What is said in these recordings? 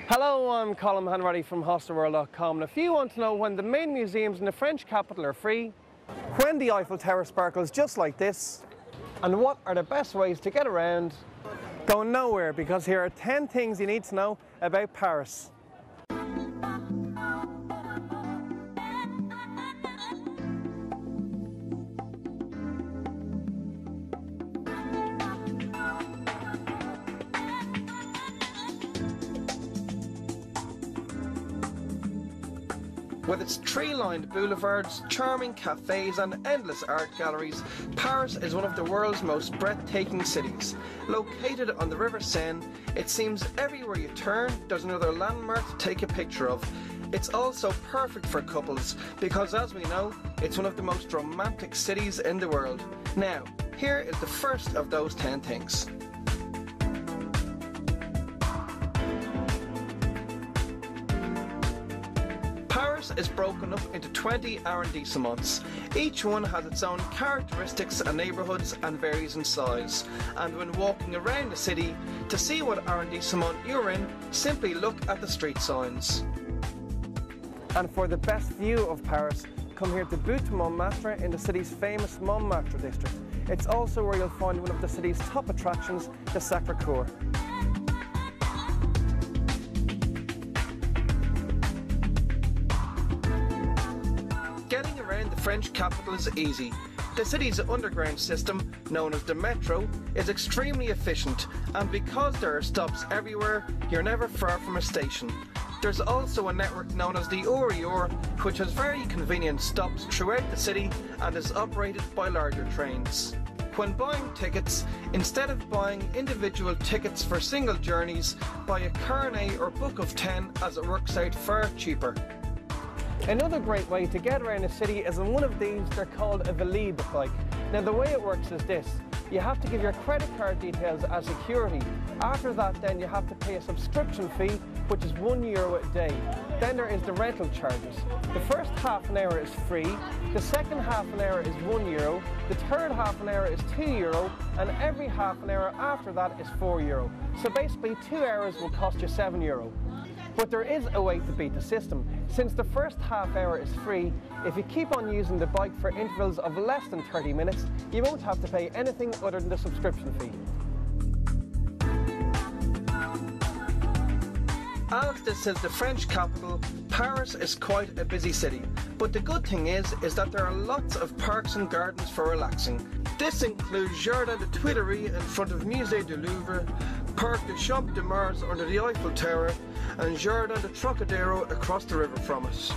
Hello, I'm Colin Hanratty from Hostelworld.com, and if you want to know when the main museums in the French capital are free, when the Eiffel Tower sparkles just like this, and what are the best ways to get around, go nowhere, because here are 10 things you need to know about Paris. With its tree-lined boulevards, charming cafes and endless art galleries, Paris is one of the world's most breathtaking cities. Located on the River Seine, it seems everywhere you turn there's another landmark to take a picture of. It's also perfect for couples because, as we know, it's one of the most romantic cities in the world. Now, here is the first of those 10 things. Paris is broken up into 20 arrondissements. Each one has its own characteristics and neighbourhoods and varies in size. And when walking around the city, to see what arrondissement you're in, simply look at the street signs. And for the best view of Paris, come here to Butte Montmartre in the city's famous Montmartre district. It's also where you'll find one of the city's top attractions, the Sacré-Cœur. Getting around the French capital is easy. The city's underground system, known as the metro, is extremely efficient, and because there are stops everywhere, you're never far from a station. There's also a network known as the RER, which has very convenient stops throughout the city and is operated by larger trains. When buying tickets, instead of buying individual tickets for single journeys, buy a carnet or book of 10 as it works out far cheaper. Another great way to get around the city is on one of these. They're called a Velib bike. Now the way it works is this: you have to give your credit card details as security. After that, then you have to pay a subscription fee, which is €1 a day. Then there is the rental charges. The first half an hour is free, the second half an hour is €1, the third half an hour is €2, and every half an hour after that is €4. So basically 2 hours will cost you €7. But there is a way to beat the system. Since the first half hour is free, if you keep on using the bike for intervals of less than 30 minutes, you won't have to pay anything other than the subscription fee. As this is the French capital, Paris is quite a busy city. But the good thing is that there are lots of parks and gardens for relaxing. This includes Jardin de Tuileries in front of Musée du Louvre, Parc du Champ de Mars under the Eiffel Tower, and Jardin de Trocadero across the river from us.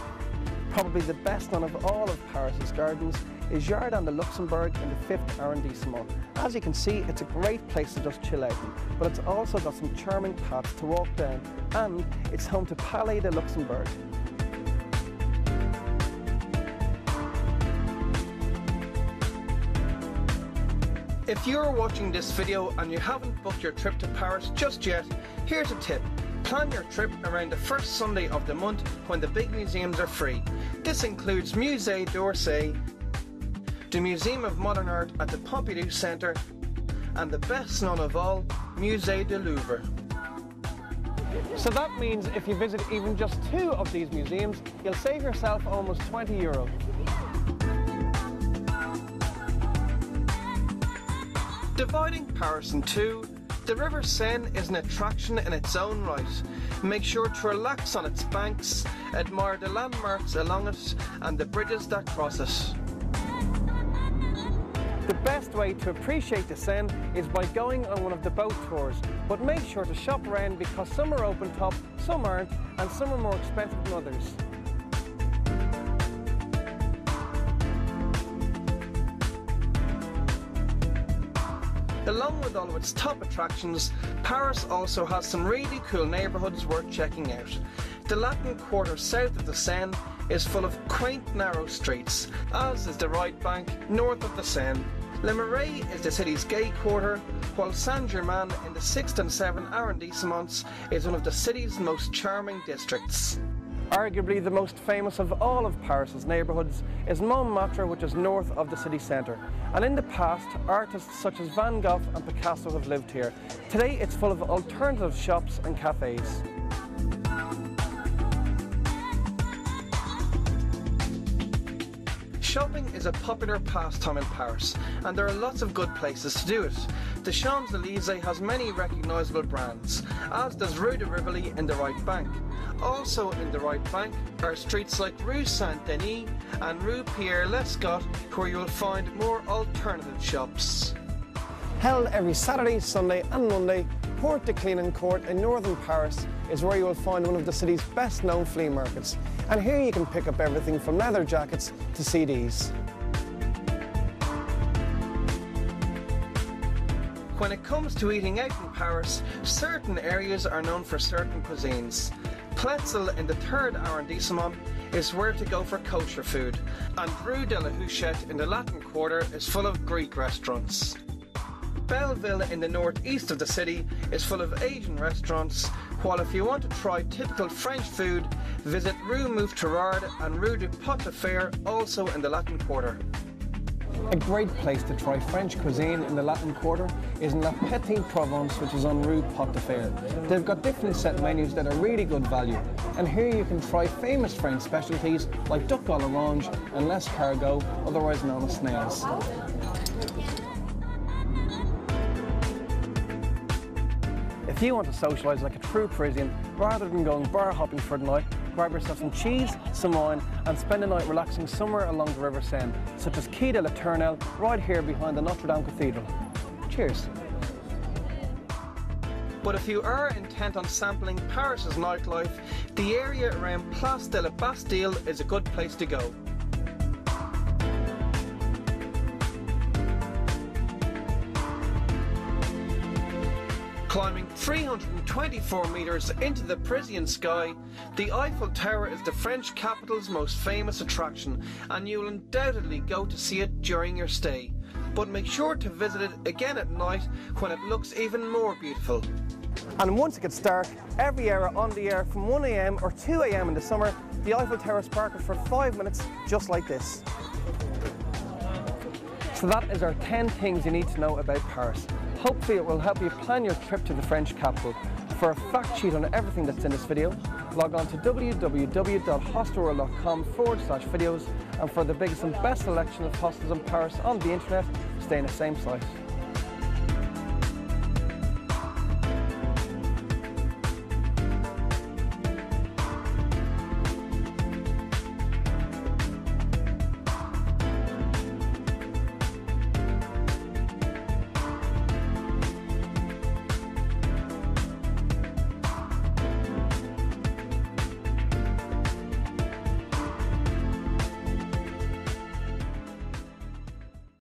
Probably the best known of all of Paris's gardens is Jardin de Luxembourg in the 5th arrondissement. As you can see, it's a great place to just chill out in, but it's also got some charming paths to walk down, and it's home to Palais de Luxembourg. If you're watching this video and you haven't booked your trip to Paris just yet, here's a tip. Plan your trip around the first Sunday of the month when the big museums are free. This includes Musée d'Orsay, the Museum of Modern Art at the Pompidou Centre, and the best known of all, Musée du Louvre. So that means if you visit even just 2 of these museums, you'll save yourself almost €20. Dividing Paris in two, the River Seine is an attraction in its own right. Make sure to relax on its banks, admire the landmarks along it and the bridges that cross it. The best way to appreciate the Seine is by going on one of the boat tours, but make sure to shop around because some are open top, some aren't, and some are more expensive than others. Along with all of its top attractions, Paris also has some really cool neighbourhoods worth checking out. The Latin Quarter south of the Seine is full of quaint narrow streets, as is the right bank north of the Seine. Le Marais is the city's gay quarter, while Saint-Germain in the 6th and 7th arrondissements is one of the city's most charming districts. Arguably the most famous of all of Paris's neighbourhoods is Montmartre, which is north of the city centre. And in the past, artists such as Van Gogh and Picasso have lived here. Today it's full of alternative shops and cafes. Shopping is a popular pastime in Paris, and there are lots of good places to do it. The Champs-Élysées has many recognisable brands, as does Rue de Rivoli in the right bank. Also in the right bank are streets like Rue Saint-Denis and Rue Pierre-Lescot, where you will find more alternative shops. Held every Saturday, Sunday and Monday, Porte de Clignancourt in northern Paris is where you will find one of the city's best known flea markets. And here you can pick up everything from leather jackets to CDs. When it comes to eating out in Paris, certain areas are known for certain cuisines. Pletzel in the 3rd arrondissement is where to go for kosher food, and Rue de la Huchette in the Latin Quarter is full of Greek restaurants. Belleville in the northeast of the city is full of Asian restaurants, while if you want to try typical French food, visit Rue Mouffetard and Rue du Pot de Fer, also in the Latin Quarter. A great place to try French cuisine in the Latin Quarter is in La Petite Provence, which is on Rue Pot de Fer. They've got different set menus that are really good value, and here you can try famous French specialties like duck à l'orange and l'escargot, otherwise known as snails. If you want to socialise like a true Parisian, rather than going bar hopping for the night, grab yourself some cheese, some wine and spend the night relaxing somewhere along the River Seine, such as Quai de la Tournelle, right here behind the Notre Dame Cathedral. Cheers! But if you are intent on sampling Paris's nightlife, the area around Place de la Bastille is a good place to go. Climbing 324 metres into the Parisian sky, the Eiffel Tower is the French capital's most famous attraction, and you will undoubtedly go to see it during your stay. But make sure to visit it again at night when it looks even more beautiful. And once it gets dark, every hour on the air from 1 AM or 2 AM in the summer, the Eiffel Tower sparkles for 5 minutes, just like this. So that is our 10 things you need to know about Paris. Hopefully it will help you plan your trip to the French capital. For a fact sheet on everything that's in this video, log on to www.hostelworld.com/videos, and for the biggest and best selection of hostels in Paris on the internet, stay in the same site.